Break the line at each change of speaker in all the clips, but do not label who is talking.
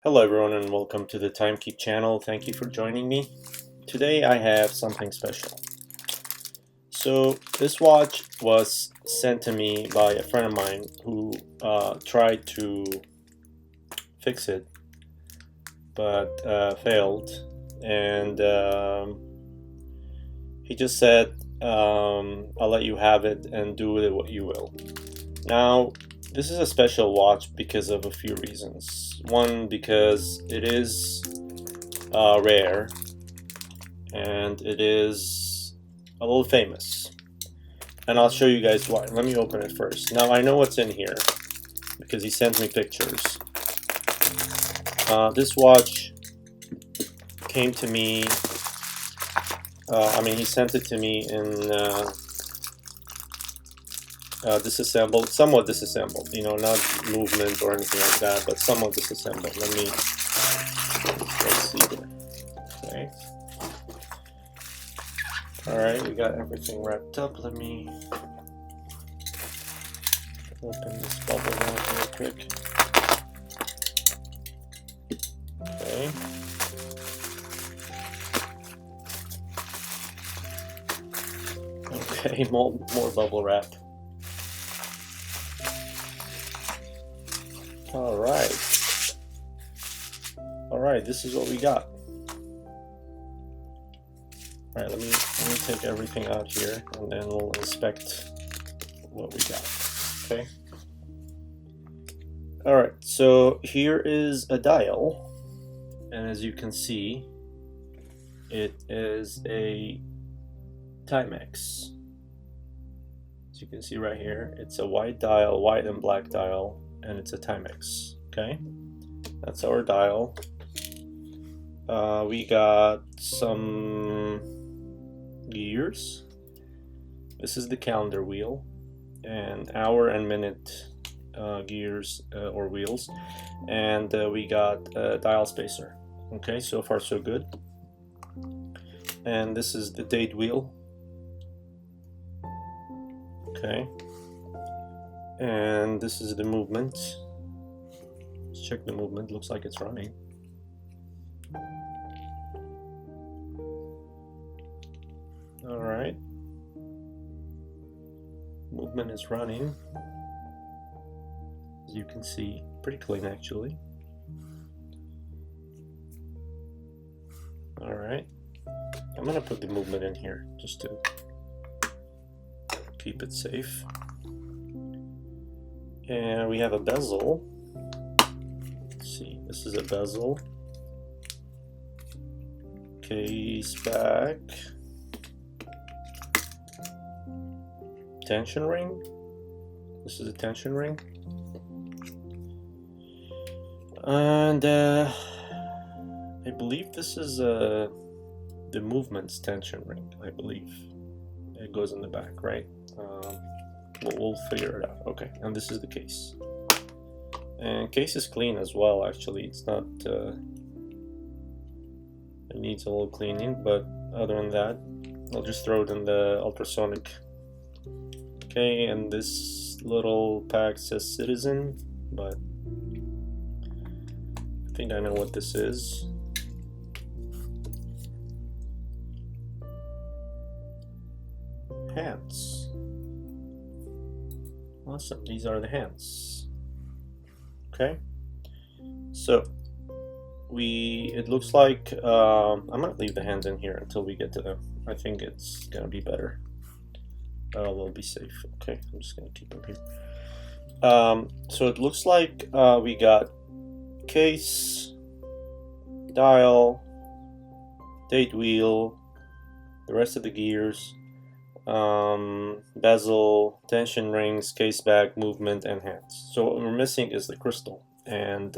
Hello everyone and welcome to the Timekeep channel. Thank you for joining me. Today I have something special. So this watch was sent to me by a friend of mine who tried to fix it but failed, and he just said, I'll let you have it and do with it what you will. Now this is a special watch because of a few reasons. One, because it is rare and it is a little famous, and I'll show you guys why. Let me open it first. Now I know what's in here because he sent me pictures. This watch came to me, he sent it to me in disassembled, somewhat disassembled, you know, not movement or anything like that, but somewhat disassembled. Let's see here. Okay. Alright, we got everything wrapped up. Let me open this bubble wrap real quick. Okay. Okay, more bubble wrap. Alright, this is what we got. Alright, let me take everything out here and then we'll inspect what we got. Okay. Alright, so here is a dial, and as you can see, it is a Timex. As you can see right here, it's a white dial, white and black dial, and it's a Timex. Okay, that's our dial. We got some gears. This is the calendar wheel, and hour and minute gears or wheels, and we got a dial spacer. Okay, so far so good. And this is the date wheel. Okay, and this is the movement. Let's check the movement. Looks like it's running. All right, movement is running, as you can see. Pretty clean actually. All right, I'm gonna put the movement in here just to keep it safe. And we have a bezel. Let's see, this is a bezel. Case back. Tension ring. This is a tension ring. And I believe this is the movement's tension ring. I believe it goes in the back, right? We'll figure it out. Okay, and this is the case. And case is clean as well. Actually, it's not. It needs a little cleaning, but other than that, I'll just throw it in the ultrasonic. Okay, and this little pack says Citizen, but I think I know what this is. Hands. Awesome, these are the hands. Okay, so it looks like I'm gonna leave the hands in here until we get to them. I think it's gonna be better. We'll be safe. Okay, I'm just gonna keep them here. So it looks like we got case, dial, date wheel, the rest of the gears, bezel, tension rings, case back, movement, and hands. So what we're missing is the crystal, and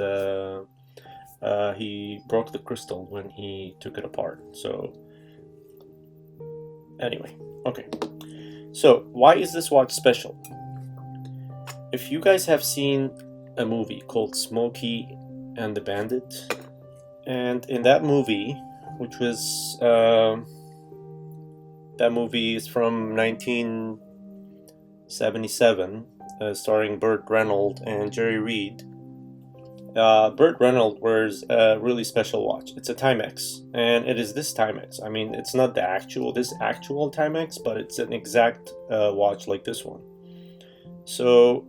he broke the crystal when he took it apart. So anyway, okay. So why is this watch special? If you guys have seen a movie called Smokey and the Bandit, and in that movie, which was that movie is from 1977, starring Burt Reynolds and Jerry Reed. Burt Reynolds wears a really special watch. It's a Timex, and it is this Timex. I mean, it's not this actual Timex, but it's an exact watch like this one. So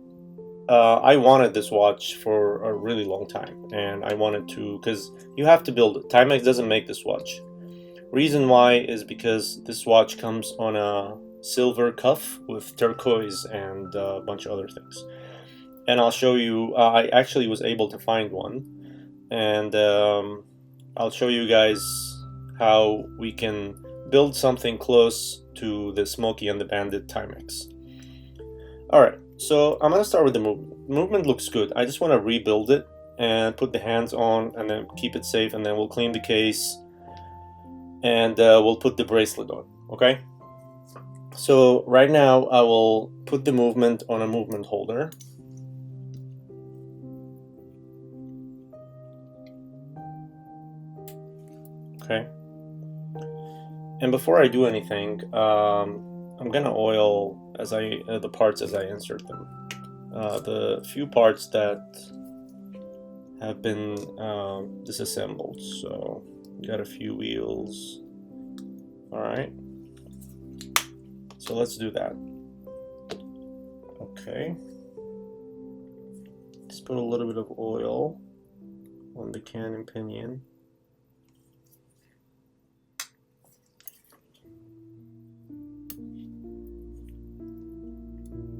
I wanted this watch for a really long time, and I wanted to, because you have to build it. Timex doesn't make this watch. Reason why is because this watch comes on a silver cuff with turquoise and a bunch of other things. And I'll show you, I actually was able to find one, and I'll show you guys how we can build something close to the Smokey and the Bandit Timex. Alright, so I'm going to start with the movement. Movement looks good. I just want to rebuild it and put the hands on and then keep it safe, and then we'll clean the case and we'll put the bracelet on, okay? So right now I will put the movement on a movement holder. Okay. And before I do anything, I'm gonna oil the parts as I insert them. The few parts that have been disassembled. So got a few wheels. All right. So let's do that. Okay. Just put a little bit of oil on the cannon pinion.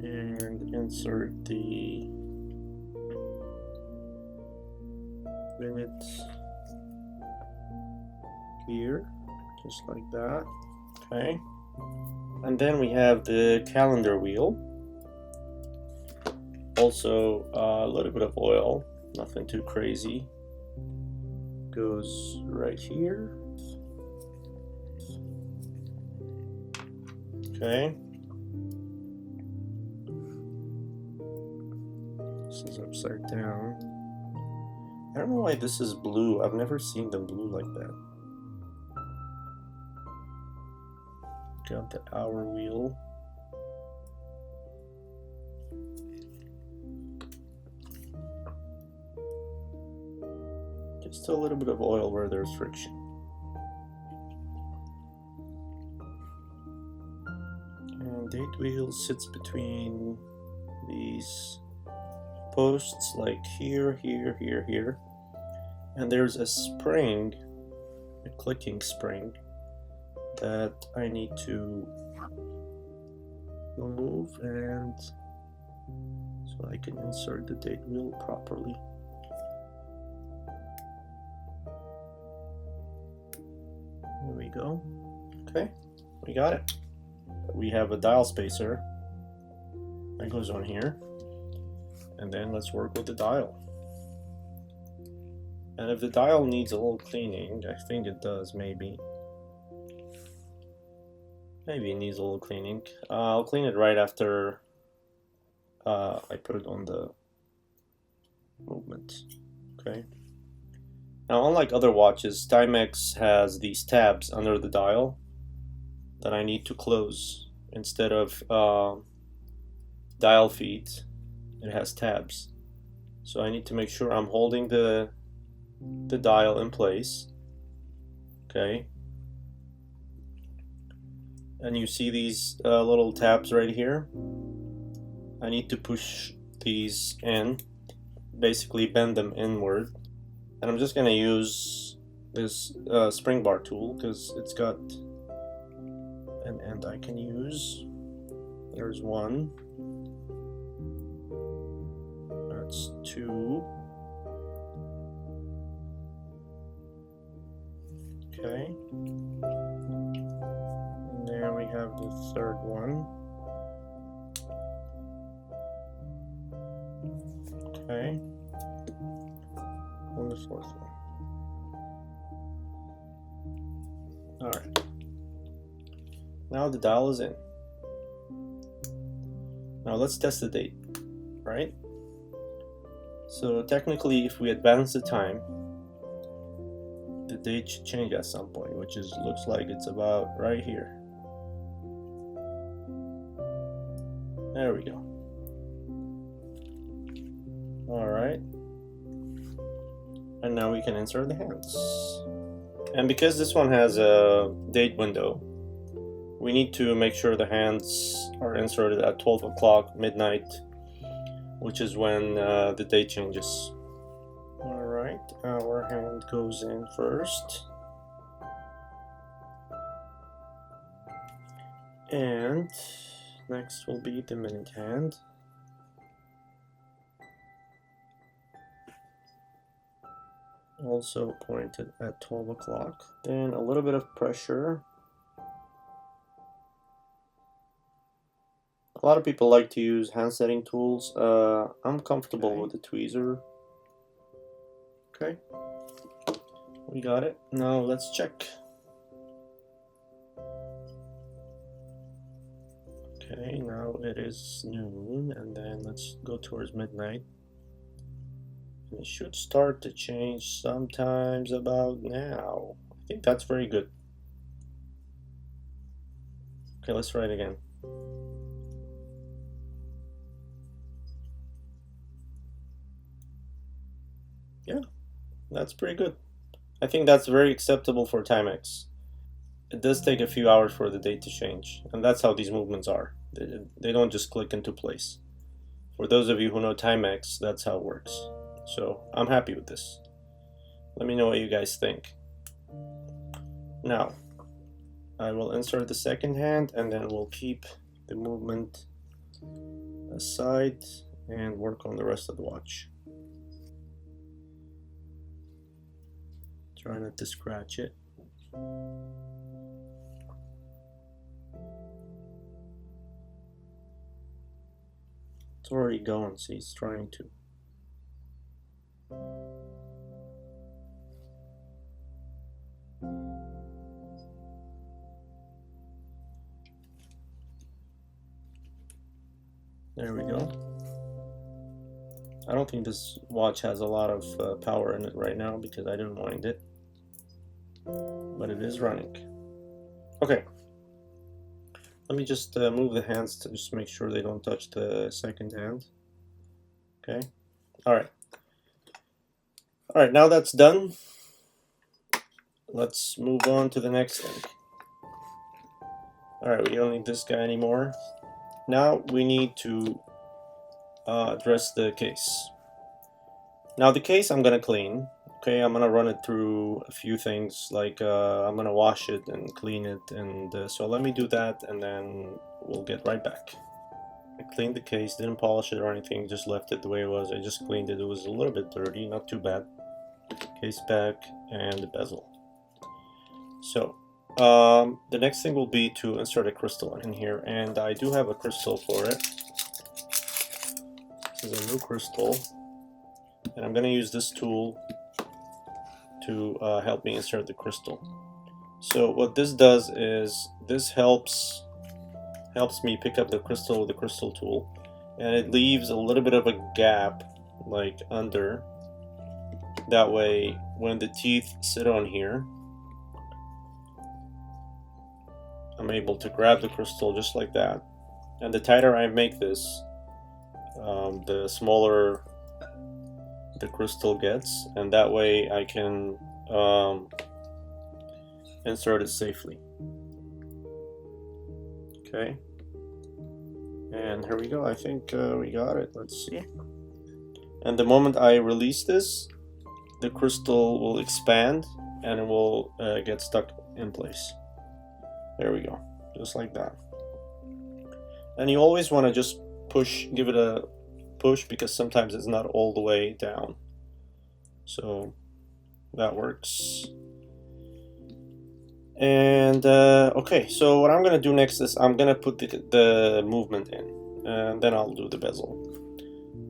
And insert the limits here, just like that. Okay. And then we have the calendar wheel. Also a little bit of oil, nothing too crazy. Goes right here. Okay. This is upside down. I don't know why this is blue. I've never seen them blue like that. Got the hour wheel. Just a little bit of oil where there's friction. And date wheel sits between these posts, like here, here, here, here. And there's a spring, a clicking spring, that I need to remove, and so I can insert the date wheel properly. There we go. Okay, we got it. We have a dial spacer that goes on here, and then let's work with the dial. And if the dial needs a little cleaning, I think it does, maybe. Maybe it needs a little cleaning. I'll clean it right after I put it on the movement. Okay. Now, unlike other watches, Timex has these tabs under the dial that I need to close. Instead of dial feet, it has tabs. So I need to make sure I'm holding the dial in place. Okay. And you see these little tabs right here. I need to push these in, basically bend them inward. And I'm just gonna use this spring bar tool because it's got an end I can use. There's one. That's two. Okay. And there we have the third one. Okay. And the fourth one. Alright. Now the dial is in. Now let's test the date, right? So technically, if we advance the time, the date should change at some point, which looks like it's about right here. There we go. All right. And now we can insert the hands. And because this one has a date window, we need to make sure the hands are inserted at 12 o'clock midnight, which is when the date changes. Alright, our hand goes in first. And next will be the minute hand. Also pointed at 12 o'clock. Then a little bit of pressure. A lot of people like to use hand setting tools. I'm comfortable with the tweezer. Okay, we got it. Now let's check. Okay, now it is noon, and then let's go towards midnight. It should start to change sometimes about now. I think that's very good. Okay, let's try it again. Yeah, that's pretty good. I think that's very acceptable for Timex. It does take a few hours for the date to change, and that's how these movements are. They don't just click into place. For those of you who know Timex, that's how it works. So I'm happy with this. Let me know what you guys think. Now, I will insert the second hand, and then we'll keep the movement aside and work on the rest of the watch. Try not to scratch it. It's already going, see, it's trying to. There we go. I don't think this watch has a lot of power in it right now because I didn't wind it, but it is running. Okay, let me just move the hands to just make sure they don't touch the second hand. Okay, all right, now that's done. Let's move on to the next thing. All right, we don't need this guy anymore. Now we need to address the case. Now the case I'm gonna clean. Okay, I'm gonna run it through a few things, like I'm gonna wash it and clean it, and so let me do that, and then we'll get right back. I cleaned the case, didn't polish it or anything, just left it the way it was. I just cleaned it. It was a little bit dirty, not too bad. Case back and the bezel. So the next thing will be to insert a crystal in here, and I do have a crystal for it. This is a new crystal, and I'm going to use this tool to help me insert the crystal. So what this does is this helps me pick up the crystal with the crystal tool, and it leaves a little bit of a gap like under. That way when the teeth sit on here, I'm able to grab the crystal just like that. And the tighter I make this, the smaller the crystal gets, and that way I can insert it safely. Okay, and here we go. I think we got it. Let's see. And the moment I release this, the crystal will expand and it will get stuck in place. There we go, just like that. And you always want to just push, give it a push, because sometimes it's not all the way down. So that works. And okay, so what I'm gonna do next is I'm gonna put the movement in, and then I'll do the bezel.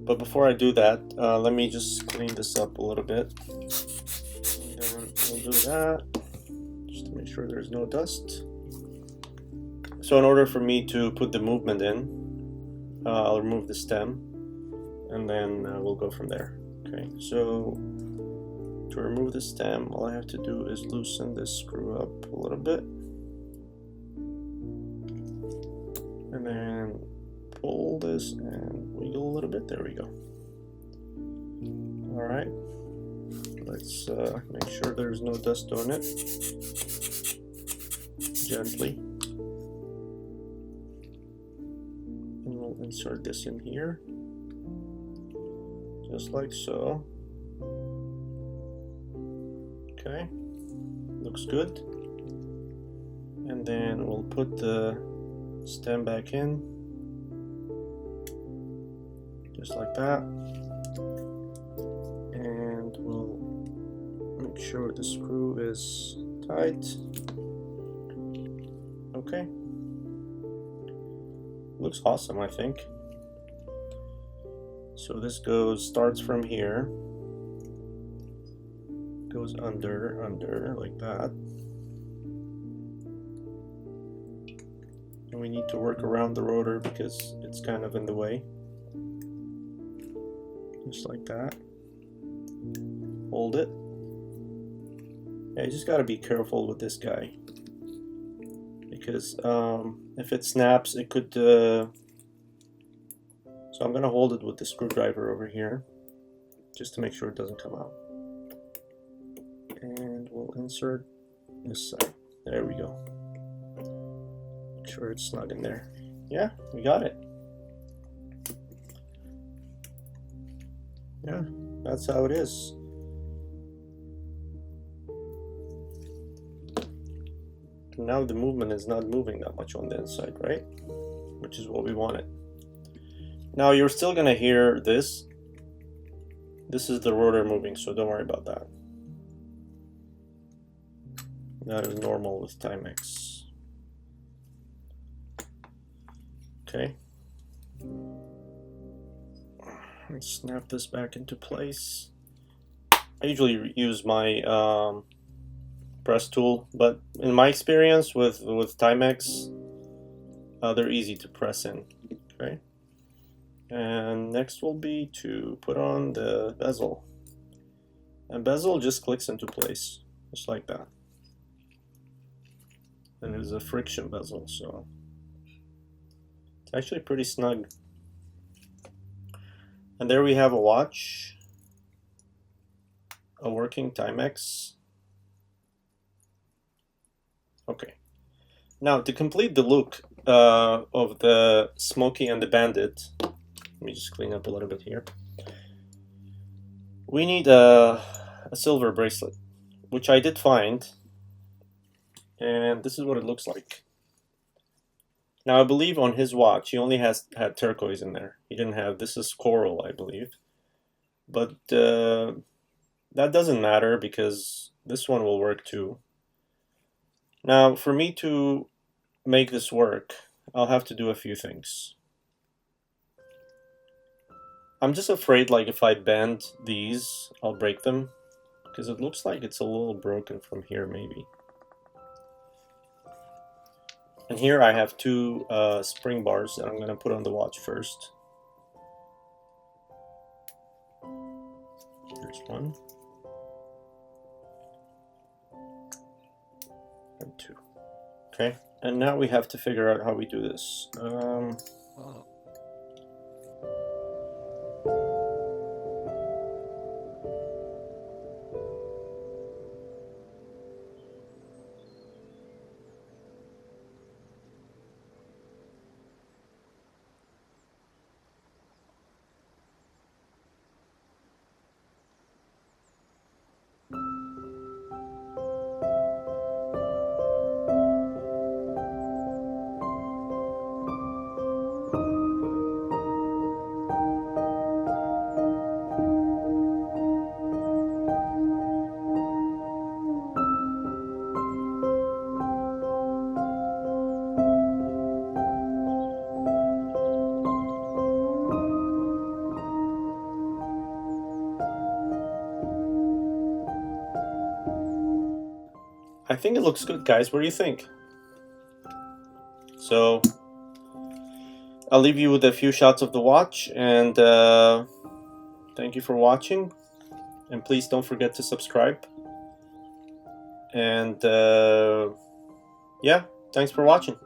But before I do that, let me just clean this up a little bit. And then we'll do that, just to make sure there's no dust. So in order for me to put the movement in, I'll remove the stem, and then we'll go from there. Okay, so to remove the stem, all I have to do is loosen this screw up a little bit, and then pull this and wiggle a little bit. There we go. All right, Let's make sure there's no dust on it. Gently. And we'll insert this in here. Just like so. Okay. Looks good. And then we'll put the stem back in. Just like that. And we'll make sure the screw is tight. Okay. Looks awesome, I think. So this starts from here, goes under like that. And we need to work around the rotor because it's kind of in the way. Just like that. Hold it. Yeah, you just gotta be careful with this guy. Because if it snaps, it could... So I'm gonna hold it with the screwdriver over here, just to make sure it doesn't come out. And we'll insert this side. There we go. Make sure it's snug in there. Yeah, we got it. Yeah, that's how it is. Now the movement is not moving that much on the inside, right? Which is what we wanted. Now you're still gonna hear this. This is the rotor moving, so don't worry about that. That is normal with Timex. Okay. Let's snap this back into place. I usually use my press tool, but in my experience with Timex, they're easy to press in. Okay. And next will be to put on the bezel. And bezel just clicks into place, just like that. And it is a friction bezel, so it's actually pretty snug. And there we have a watch, a working Timex. Okay. Now to complete the look of the Smokey and the Bandit, let me just clean up a little bit here. We need a silver bracelet, which I did find, and this is what it looks like. Now I believe on his watch he only had turquoise in there. He didn't have, this is coral, I believe. But that doesn't matter because this one will work too. Now for me to make this work, I'll have to do a few things. I'm just afraid, like, if I bend these, I'll break them, because it looks like it's a little broken from here, maybe. And here I have two spring bars that I'm going to put on the watch first. Here's one. And two. Okay, and now we have to figure out how we do this. I think it looks good, guys. What do you think? So I'll leave you with a few shots of the watch, and thank you for watching, and please don't forget to subscribe, and yeah, thanks for watching.